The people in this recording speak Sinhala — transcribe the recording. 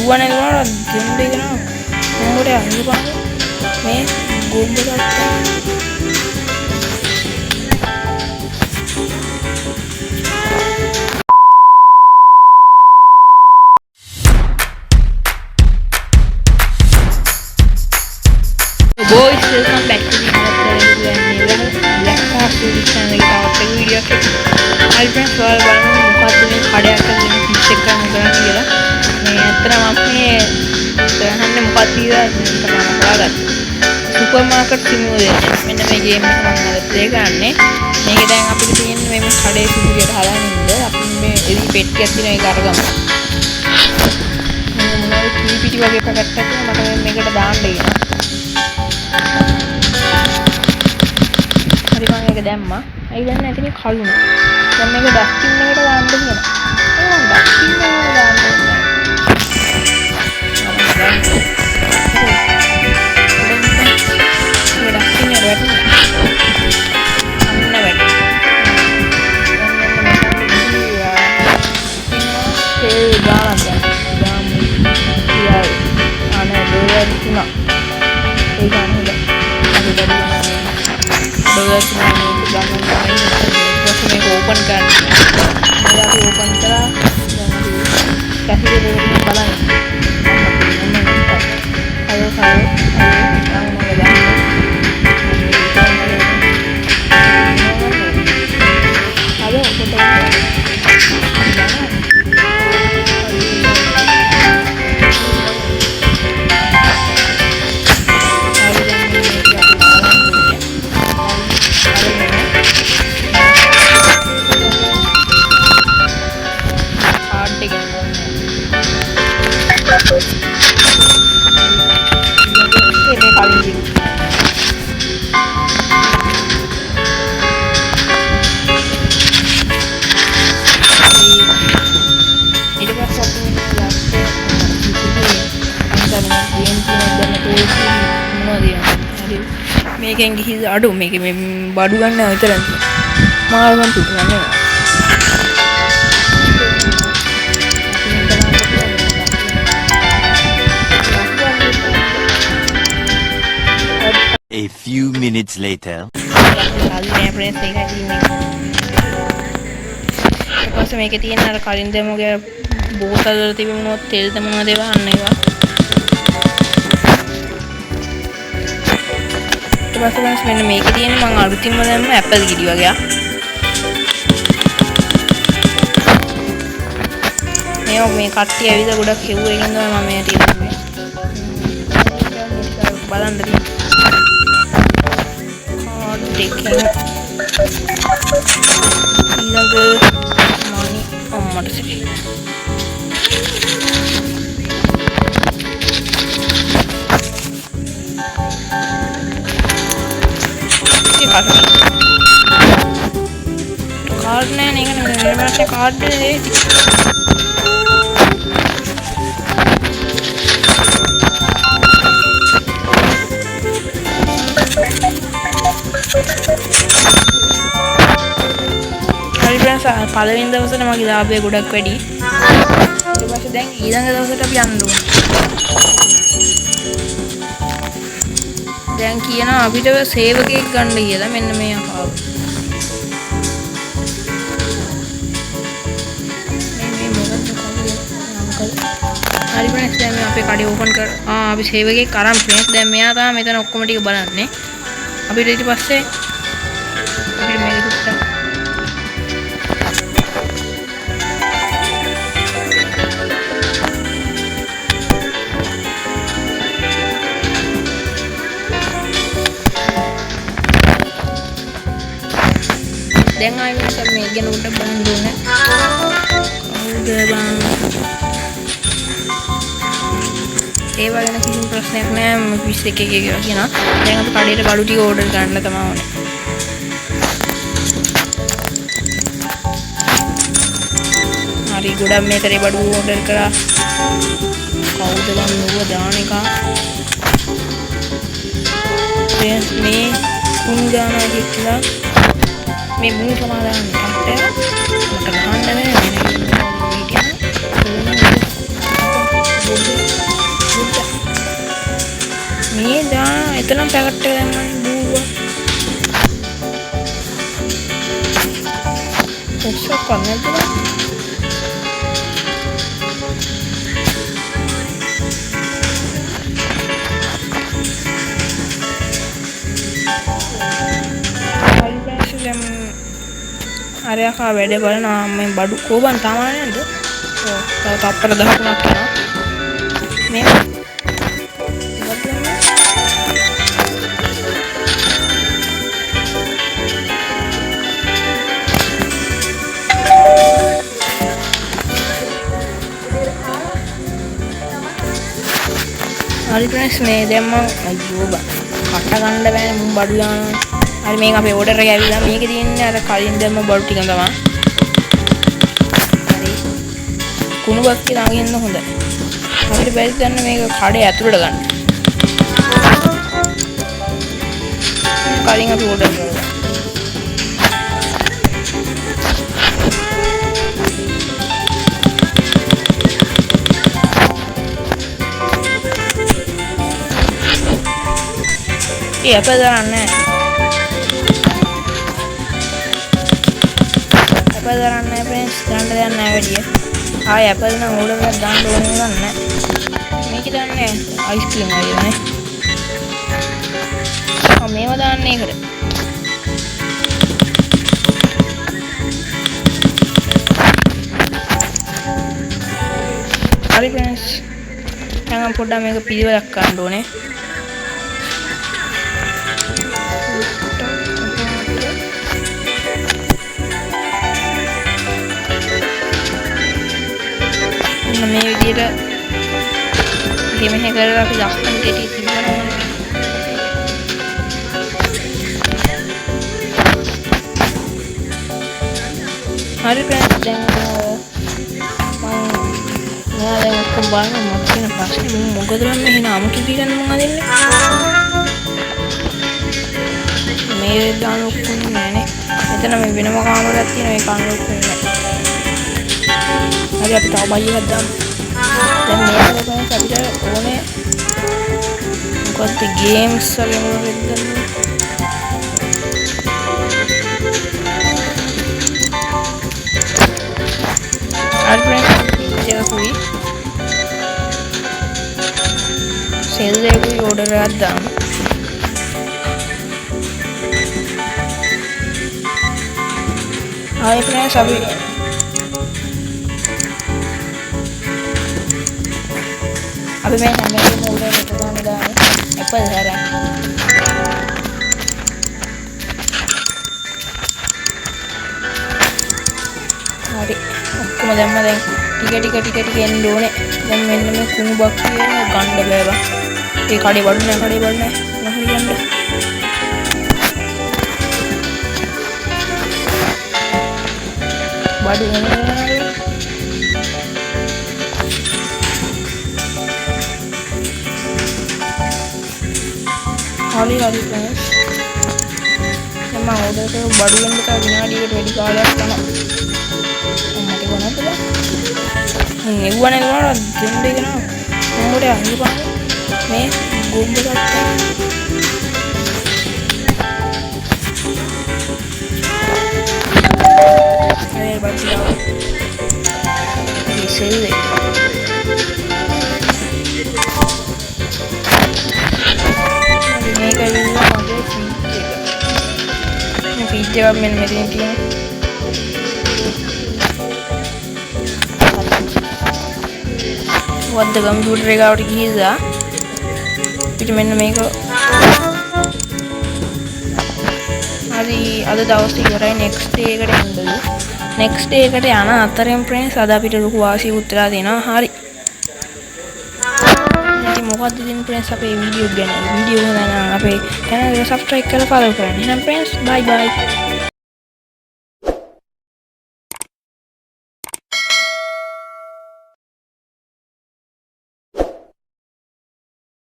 කිව්වනේ නේද දෙන්නේ කියලා මොකට අහුපන් මේ ගොම්බ ගත්තා boys welcome back to the video hi friends වල බලන්න මොකද්ද මේ කඩයක් අරගෙන පිච් එක ගන්න කියලා මේ අතන මම මේ ගහන්නේ මොකක්ද කියලා තමයි හොයාගත්තේ සුපර් මාකට් සිමුලේටර් මෙන්න මේ ගේම් එක මම අද ප්ලේ කරන්නේ මේක දැන් අපිට තියෙන්නේ මේ කඩේ සුදු විදියට හදාගෙන ඉන්න අපි මේ එලි පෙට්ටියක් තියෙන එක අරගමු මොනවද කීපිටි වගේ පැකට් එකක් මට මේකට දාන්න කියනවා හරි මම ඒක දැම්මා. අයි දැන් නැතිනේ කලුණ. දැන් මේක ඩස්ටින් එකට දාන්න කියනවා. මම ඩස්ටින් එකට දාන්න ඕනේ. ඩස්ටින් එකට වැටෙනවා. අන්න වැටෙනවා. ඒ දාන්න. අනේ දෙයක් තුනක්. ඒ ගන්න बस मैंने ओपन कर ओपन करा कैसे මේකෙන් ගිහිල්ලා අඩු මේකේ මේ බඩු ගන්න විතරක් මාළවන් තුතු ගන්න A few minutes later මේකේ තියෙන අර කලින් දෙමුගේ බෝතල් වල තිබුණොත් තෙල් දෙමුනද ඒවා අන්න ඒවා ඊපස්සේ මෙන්න මේකේ තියෙන මම අලුතින්ම දැම්ම ඇපල් ගෙඩි වගේ මේ කට්ටිය ඇවිල්ලා ගොඩක් කෙව්ව එකෙන් තමයි මම මෙයාට ඉන්නේ බලන්න කාඩ් දෙකෙන් ඊළඟ මනි අම්මට සිටි कार्ड नहीं नहीं मेरे पास कार्ड दे हरी फ्रेंड्स පළවෙනි දවසට මගේ ලාභය ගොඩක් වැඩි ඊට පස්සේ දැන් ඊළඟ දවසට අපි යන්න ඕනේ දැන් කියනවා අපිට සේවකයෙක් ගන්න කියලා මෙන්න මේ අකාව හරි फ्रेंड्स දැන් මේ අපේ කඩේ ඕපන් කර අපි සේවකයෙක් අරන් फ्रेंड्स දැන් මෙයා තමයි මෙතන ඔක්කොම ටික බලන්නේ අපිට ඊට පස්සේ අපිට මේක දුක්තා දැන් ආයෙත් මේ ගැන උඩ බලන්න ඕනේ කවුද බං ඒ වගේ නම් කිසිම ප්‍රශ්නයක් නෑ මම 21 එක කියලා කියනවා දැන් අපි කඩේට බඩු ටික ඕඩර් කරන්න තමයි ඕනේ හරි ගොඩක් මේතරේ බඩු ඕඩර් කරා කවුද බං නුව දාන එක මේ කුංගානා කියලා මේ මුළු සමාදාන කට්ටය මට ගහන්න බෑ මෙතනම් පැකට් එක දැම්මම බූවා. කොච්චර කන්නද? අරයා වැඩ බලනවා මේ බඩු කෝබන් සාමාන්‍ය නේද? ඔව් තව තප්පර 13ක් යනවා. මේ හරි ප්‍රශ්නේ මේ දැන් මම අයියෝ බා කට ගන්න බෑනේ මුන් බඩු දානවා. හරි මේක අපේ ඕඩර් එක ඇවිල්ලා මේකේ තියෙන්නේ අර කලින් දැම්ම බඩු ටික තමයි. හරි කුණු බක්කේ ළඟ ඉන්න හොඳයි. අපිට බැරි දන්න මේක කඩේ ඇතුළට ගන්න. කලින් අපි ඕඩර් කරලා අපේ දරන්නේ ප්‍රෙන්ස් ගන්න දෙයක් නැහැ වැඩිය. ආයෙ අපේ නම් ඕඩර් එකක් දාන්න ඕනේ නෑ. මේක දන්නේ අයිස්ක්‍රීම් වගේ නේ. මේව දාන්නේ ඒකට. හරි ප්‍රෙන්ස්. දැන් පොඩ්ඩක් මේක පිළිවෙලක් ගන්න ඕනේ. මේ විදිහට මෙහෙ කරලා අපි ලස්සන දෙටි තිබුණා. හරි ප්‍රෙන්ස් දැන් දැන් ඔක්කොම බලන්න මට තියෙන ප්‍රශ්නේ මොකද මම එහෙනම් අමුතු දීගන්න මම අදින්නේ මේ දාන ඔක්කොම නෑනේ. එතන මේ වෙනම කාමරයක් තියෙනවා ඒ කාමරෙත් නෑ. හරි අපි තව බයියක් දාමු. දැන් මේක තමයි අපිට ඕනේ මොකක්ද ගේම්ස් වගේ මොනවද ගන්න. හරි ප්‍රෙන්ස් ජයකුයි සෙල් එකේ ඕඩර් එකක් දාමු. හරි ප්‍රෙන්ස් අපි මේ හැමෝටම ඕඩර් එක දාන්න එපා හරි. ඔක්කොම දැම්ම දැන් ටික එන්න ඕනේ. දැන් මෙන්න මේ කුණු බක්කිය ගන්න බෑ බා. ඒ කඩේ බඩු නෑ මොහොරි ගන්න. බඩු එන්නේ හරි ප්‍රෙන්ස්. දැන් මම ඕඩර් කරපු බඩු වෙන්න තව විනාඩියකට වැඩි කාලයක් යනවා. මට කොහොමද බා? නෙවුවනේ නෝනා දෙන්නේ කියනවා. මොකට අහිපන් මේ ගොම්බ ගත්තා. හරි බඩු ඉතින් මේක වින්නා මගේ ෆීචර් එක මෙන්න මෙතන තියෙනවා. වද්ද කම්පියුටර් එකට ගිහිල්ලා පිට මෙන්න මේක හරි අද දවසේ ඉවරයි. නෙක්ස්ට් ඩේ එකට යන්නද නෙක්ස්ට් ඩේ එකට යන අතරෙන් ප්‍රෙන්ස් අද අපිට ලොකු වාසියක් උත්තරා දෙනවා. හරි මොකක්ද ඉතින් ප්‍රෙන්ස් අපේ වීඩියෝ ගැන වීඩියෝ හොඳ නම් අපේ channel එක subscribe කරලා follow කරන්න. එහෙනම් ප්‍රෙන්ස් bye bye.